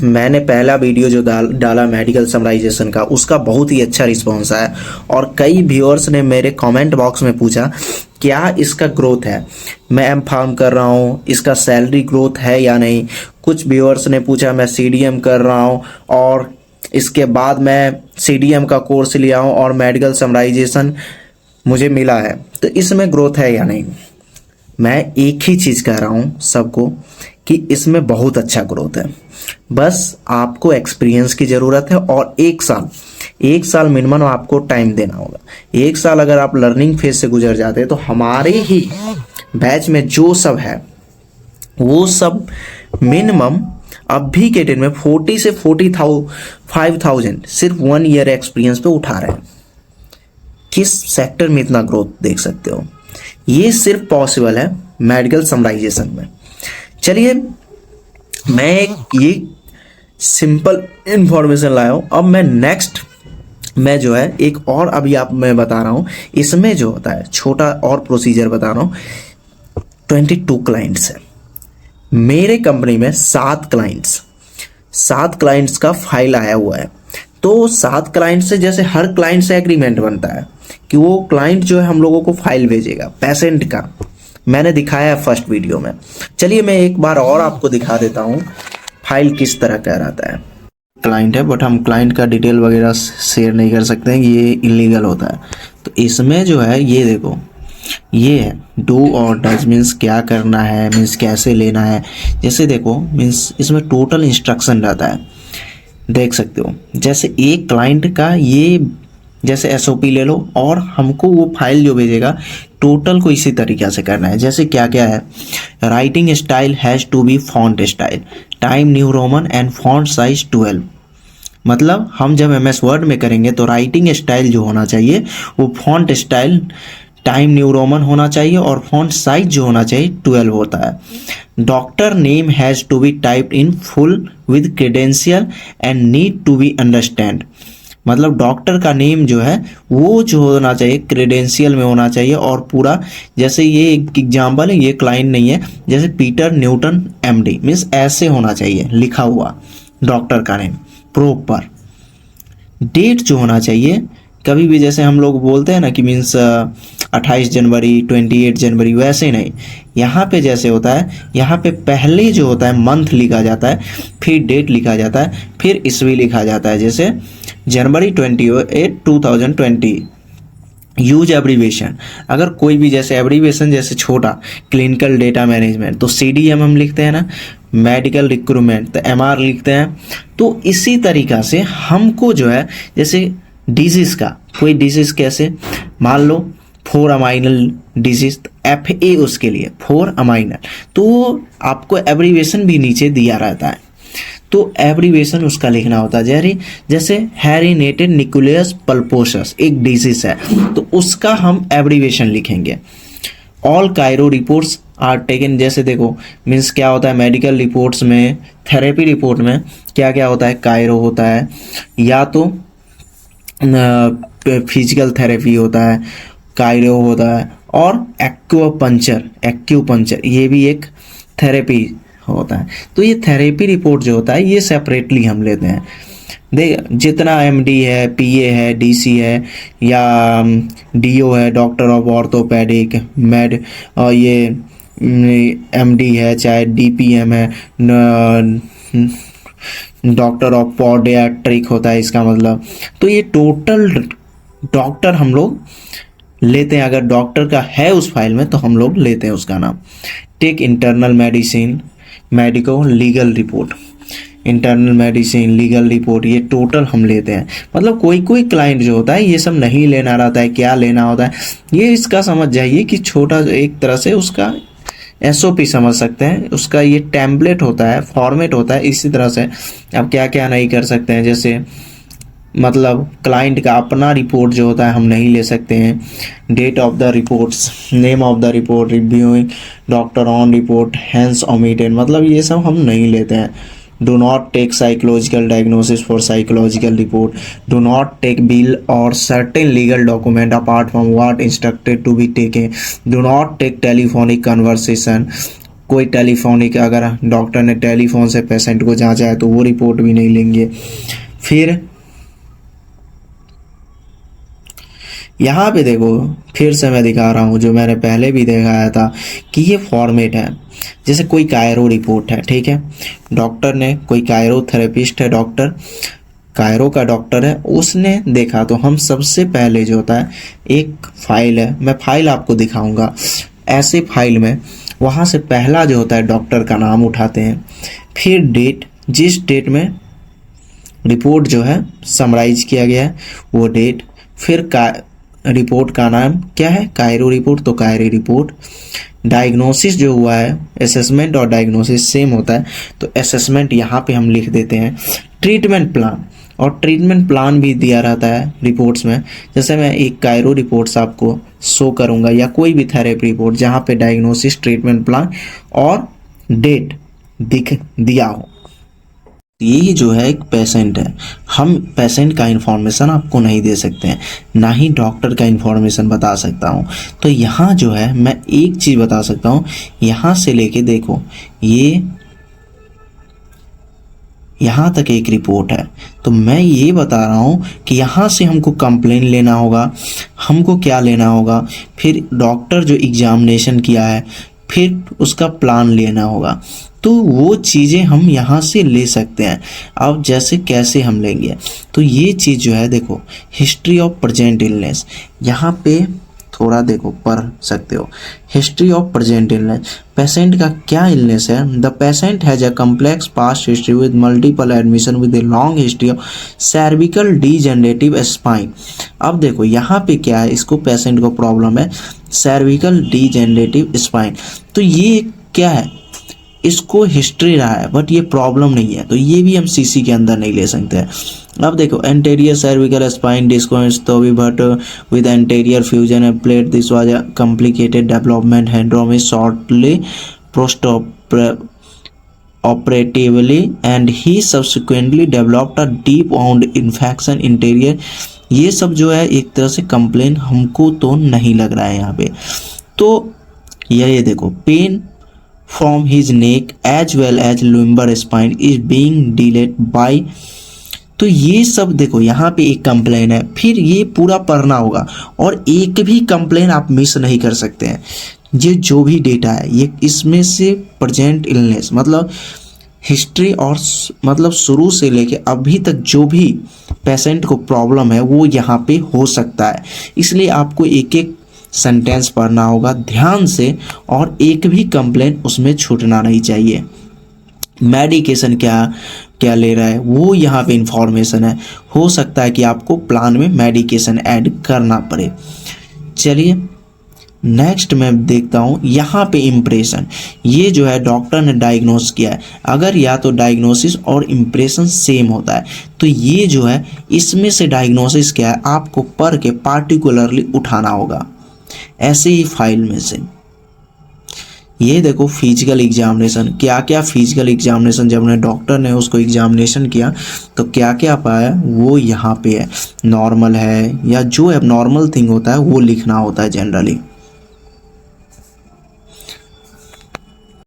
मैंने पहला वीडियो जो डाला मेडिकल समराइजेशन का, उसका बहुत ही अच्छा रिस्पॉन्स आया और कई व्यूअर्स ने मेरे कमेंट बॉक्स में पूछा क्या इसका ग्रोथ है, मैं एम फार्म कर रहा हूँ, इसका सैलरी ग्रोथ है या नहीं। कुछ व्यूअर्स ने पूछा मैं सीडीएम कर रहा हूँ और इसके बाद मैं सीडीएम का कोर्स लिया हूँ और मेडिकल समराइजेशन मुझे मिला है, तो इसमें ग्रोथ है या नहीं। मैं एक ही चीज़ कह रहा हूँ सबको कि इसमें बहुत अच्छा ग्रोथ है, बस आपको एक्सपीरियंस की ज़रूरत है और एक साल मिनिमम आपको टाइम देना होगा। एक साल अगर आप लर्निंग फेज से गुजर जाते हैं तो हमारे ही बैच में जो सब है वो सब मिनिमम अभी के डेट में 40 से 45,000 सिर्फ 1 ईयर एक्सपीरियंस पे उठा रहे हैं। किस सेक्टर में इतना ग्रोथ देख सकते हो, ये सिर्फ पॉसिबल है मेडिकल समराइजेशन में। चलिए मैं ये सिंपल इंफॉर्मेशन लाया हूँ। अब मैं नेक्स्ट मैं जो है एक और अभी आप मैं बता रहा हूँ, इसमें जो होता है छोटा और प्रोसीजर बता रहा हूँ। 22 क्लाइंट्स है मेरे कंपनी में, 7 क्लाइंट्स का फाइल आया हुआ है। तो 7 क्लाइंट से जैसे हर क्लाइंट से एग्रीमेंट बनता है कि वो क्लाइंट जो है हम लोगों को फाइल भेजेगा पेशेंट का, मैंने दिखाया है फर्स्ट वीडियो में। चलिए मैं एक बार और आपको दिखा देता हूँ फाइल किस तरह का रहता है। क्लाइंट है बट हम क्लाइंट का डिटेल वगैरह शेयर नहीं कर सकते हैं, ये इलीगल होता है। तो इसमें जो है ये देखो, ये है डू और डज मीन्स क्या करना है, मीन्स कैसे लेना है। जैसे देखो मीन्स इसमें टोटल इंस्ट्रक्शन रहता है, देख सकते हो। जैसे एक क्लाइंट का ये जैसे एसओपी ले लो और हमको वो फाइल जो भेजेगा टोटल को इसी तरीक़े से करना है। जैसे क्या क्या है, writing style has to be font style, time new Roman and font size 12। मतलब हम जब MS वर्ड में करेंगे तो राइटिंग स्टाइल जो होना चाहिए वो font style time new Roman होना चाहिए और फॉन्ट साइज जो होना चाहिए 12 होता है। Doctor name has to be typed in full with credential and need to be understand. मतलब डॉक्टर का नेम जो है वो जो होना चाहिए क्रेडेंशियल में होना चाहिए और पूरा, जैसे ये एक एग्जाम्पल है, ये क्लाइंट नहीं है, जैसे पीटर न्यूटन MD मीन्स ऐसे होना चाहिए लिखा हुआ डॉक्टर का नेम प्रॉपर। डेट जो होना चाहिए कभी भी जैसे हम लोग बोलते हैं ना कि मीन्स 28 जनवरी 28 जनवरी, वैसे नहीं। यहाँ पे जैसे होता है, यहाँ पे पहले जो होता है मंथ लिखा जाता है, फिर डेट लिखा जाता है, फिर ईस्वी लिखा जाता है। जैसे जनवरी 28 2020। यूज एब्रीवेशन, अगर कोई भी जैसे एब्रीवेशन जैसे छोटा क्लिनिकल डेटा मैनेजमेंट तो CDM हम लिखते हैं ना, मेडिकल रिक्रूटमेंट तो MR लिखते हैं। तो इसी तरीक़ा से हमको जो है जैसे डिजीज़ का कोई डिजीज़ कैसे, मान लो 4 अमाइनल डिजीज, FA उसके लिए 4 अमाइनल, तो आपको एब्रीवेशन भी नीचे दिया रहता है, तो एब्रीवेशन उसका लिखना होता है। जैसे हेरिनेटेड न्यूक्लियस पल्पोसस एक डिजीज है तो उसका हम एब्रीवेशन लिखेंगे। All chiro reports are taken, जैसे देखो मीन्स क्या होता है मेडिकल रिपोर्ट्स में, थेरेपी रिपोर्ट में क्या क्या होता है, कायरो होता है या तो फिजिकल थेरेपी होता है, कायरो होता है, और एक्यूपंचर ये भी एक थेरेपी होता है। तो ये थेरेपी रिपोर्ट जो होता है ये सेपरेटली हम लेते हैं। देख जितना MD है, PA है, DC है या DO है, डॉक्टर ऑफ ऑर्थोपेडिक मेड, और ये MD है, चाहे DPM है, डॉक्टर ऑफ पॉडियाट्रिक होता है इसका मतलब। तो ये टोटल डॉक्टर हम लोग लेते हैं, अगर डॉक्टर का है उस फाइल में तो हम लोग लेते हैं उसका नाम। Take internal medicine, medico legal report, internal medicine legal report, ये टोटल हम लेते हैं। मतलब कोई कोई क्लाइंट जो होता है ये सब नहीं लेना रहता है, क्या लेना होता है ये इसका समझ जाइए कि छोटा एक तरह से उसका SOP समझ सकते हैं, उसका ये टेम्पलेट होता है, फॉर्मेट होता है। इसी तरह से आप क्या क्या नहीं कर सकते हैं, जैसे मतलब क्लाइंट का अपना रिपोर्ट जो होता है हम नहीं ले सकते हैं। Date of the reports, name of the report, reviewing doctor on report, hence omitted, मतलब ये सब हम नहीं लेते हैं। Do not take psychological diagnosis for psychological report, do not take bill और certain legal document apart from what instructed to be taken, do not take telephonic conversation, कोई telephonic, अगर डॉक्टर ने टेलीफोन से पेशेंट को जांचा है तो वो रिपोर्ट भी नहीं लेंगे। फिर यहाँ पे देखो, फिर से मैं दिखा रहा हूँ जो मैंने पहले भी दिखाया था कि ये फॉर्मेट है। जैसे कोई कायरो रिपोर्ट है, ठीक है, डॉक्टर ने, कोई कायरो थेरेपिस्ट है, डॉक्टर कायरो का डॉक्टर है, उसने देखा तो हम सबसे पहले जो होता है एक फाइल है, मैं फाइल आपको दिखाऊंगा। ऐसे फाइल में वहाँ से पहला जो होता है डॉक्टर का नाम उठाते हैं, फिर डेट, जिस डेट में रिपोर्ट जो है समराइज किया गया है वो डेट, फिर रिपोर्ट का नाम क्या है, कायरो रिपोर्ट, तो कायरो रिपोर्ट। डायग्नोसिस जो हुआ है, असेसमेंट और डायग्नोसिस सेम होता है, तो असेसमेंट यहाँ पे हम लिख देते हैं। ट्रीटमेंट प्लान, और ट्रीटमेंट प्लान भी दिया रहता है रिपोर्ट्स में। जैसे मैं एक कायरो रिपोर्ट्स आपको शो करूँगा या कोई भी थेरेपी रिपोर्ट जहाँ पे डायग्नोसिस, ट्रीटमेंट प्लान और डेट दिख दिया हो। ये जो है एक पेशेंट है, हम पेशेंट का इन्फॉर्मेशन आपको नहीं दे सकते हैं, ना ही डॉक्टर का इन्फॉर्मेशन बता सकता हूँ। तो यहाँ जो है मैं एक चीज़ बता सकता हूँ, यहाँ से लेके देखो ये यहाँ तक एक रिपोर्ट है, तो मैं ये बता रहा हूँ कि यहाँ से हमको कंप्लेन लेना होगा, हमको क्या लेना होगा, फिर डॉक्टर जो एग्जामिनेशन किया है, फिर उसका प्लान लेना होगा। तो वो चीज़ें हम यहाँ से ले सकते हैं। अब जैसे कैसे हम लेंगे, तो ये चीज़ जो है देखो, हिस्ट्री ऑफ प्रेजेंट इलनेस, यहाँ पे थोड़ा देखो पढ़ सकते हो। History of present illness, patient का क्या इलनेस है। The patient has a complex past history with multiple admission with a long history of cervical degenerative spine. अब देखो यहाँ पे क्या है, इसको पेशेंट को प्रॉब्लम है सर्विकल डीजेनरेटिव स्पाइन, तो ये क्या है, इसको हिस्ट्री रहा है बट ये प्रॉब्लम नहीं है, तो ये भी हम सीसी के अंदर नहीं ले सकते हैं। अब देखो anterior cervical spine discectomy but with anterior fusion and plate, this was a complicated development syndrome shortly post operatively and he subsequently developed a deep wound infection interior। ये सब जो है एक तरह से कंप्लेन हमको तो नहीं लग रहा है यहाँ पे। तो ये देखो pen from his neck as well as lumbar spine is being delayed by, तो ये सब देखो यहाँ पे एक कंप्लेन है, फिर ये पूरा पढ़ना होगा और एक भी कंप्लेन आप मिस नहीं कर सकते हैं। ये जो भी डेटा है ये इसमें से प्रेजेंट इलनेस मतलब हिस्ट्री और मतलब शुरू से लेके अभी तक जो भी पेशेंट को प्रॉब्लम है वो यहाँ पे हो सकता है, इसलिए आपको एक एक सेंटेंस पढ़ना होगा ध्यान से और एक भी कंप्लेन उसमें छूटना नहीं चाहिए। मेडिकेशन क्या क्या ले रहा है वो यहाँ पे इंफॉर्मेशन है, हो सकता है कि आपको प्लान में मेडिकेशन ऐड करना पड़े। चलिए नेक्स्ट मैं देखता हूँ यहाँ पे इम्प्रेशन, ये जो है डॉक्टर ने डायग्नोस किया है, अगर या तो डायग्नोसिस और इम्प्रेशन सेम होता है तो ये जो है इसमें से डायग्नोसिस क्या है आपको पढ़ के पार्टिकुलरली उठाना होगा। ऐसे ही फाइल में से ये देखो फिजिकल एग्जामिनेशन, क्या क्या फिजिकल एग्जामिनेशन जब डॉक्टर ने उसको एग्जामिनेशन किया तो क्या क्या पाया वो यहाँ पे है, नॉर्मल है या जो एबनॉर्मल थिंग होता है वो लिखना होता है जनरली।